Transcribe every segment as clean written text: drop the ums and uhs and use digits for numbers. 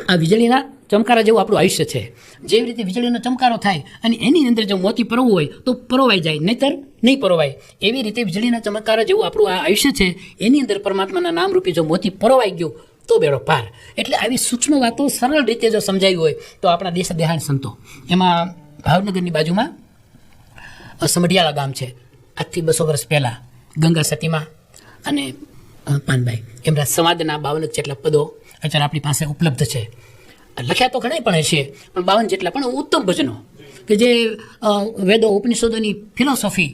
આ વીજળીના ચમકારા જેવું આપણું આયુષ્ય છે. જેવી રીતે વીજળીનો ચમકારો થાય અને એની અંદર જો મોતી પરોવવું હોય તો પરોવાઈ જાય, નહીંતર નહીં પરોવાય. એવી રીતે વીજળીના ચમકારા જેવું આપણું આ આયુષ્ય છે, એની અંદર પરમાત્માના નામરૂપી જો મોતી પરોવાઈ ગયું તો બેડો પાર. એટલે આવી સૂક્ષ્મ વાતો સરળ રીતે જો સમજાવી હોય તો આપણા દેશ દેહાણ સંતો, એમાં ભાવનગરની બાજુમાં સમઢિયાળા ગામ છે. આજથી 200 વર્ષ પહેલાં ગંગા સતીમાં અને પાનભાઈ એમના સમાજના 52 જેટલા પદો અત્યારે આપણી પાસે ઉપલબ્ધ છે. લખ્યા તો ઘણા પણ હશે, પણ 52 જેટલા પણ ઉત્તમ ભજનો કે જે વેદો ઉપનિષદોની ફિલોસોફી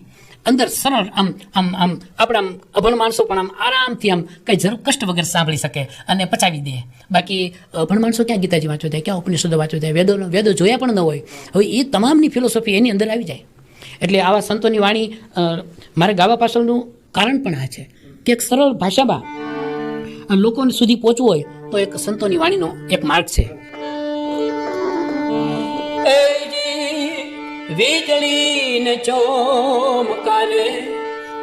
અંદર સરળ આમ આમ આમ આપણા અભણ માણસો પણ આમ આરામથી આમ કંઈ જરૂર કષ્ટ વગર સાંભળી શકે અને પચાવી દે. બાકી અભણ માણસો ક્યાં ગીતાજી વાંચો થાય, ક્યાં ઉપનિષદો વાંચો થાય, વેદો જોયા પણ ન હોય. હવે એ તમામની ફિલોસોફી એની અંદર આવી જાય. એટલે આવા સંતોની વાણી મારે ગાવા પાછળનું કારણ પણ આ છે કે એક સરળ ભાષામાં લોકો સુધી પહોંચવું હોય તો એક સંતોની વાણીનો એક માર્ગ છે. વીજળીને ચોમકારે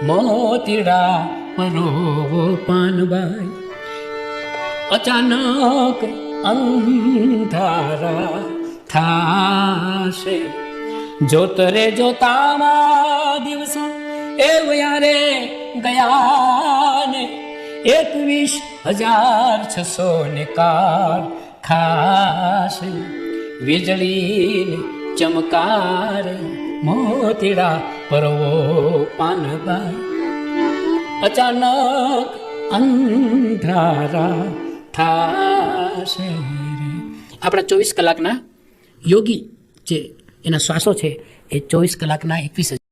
મોતીડા પરો પાનબાઈ, અચાનક અંધારા થાશે, જોત રે જોતામાં દિવસો એ વયારે ગયા ને, 21,600 ને કાર ખાશે. વીજળીને ચમકારે મોતીડા પરવો પાનબાઈ, અચાનક અંધારા થાશે. આપણા 24 કલાકના યોગી જે એના શ્વાસો છે એ 24 કલાકના 21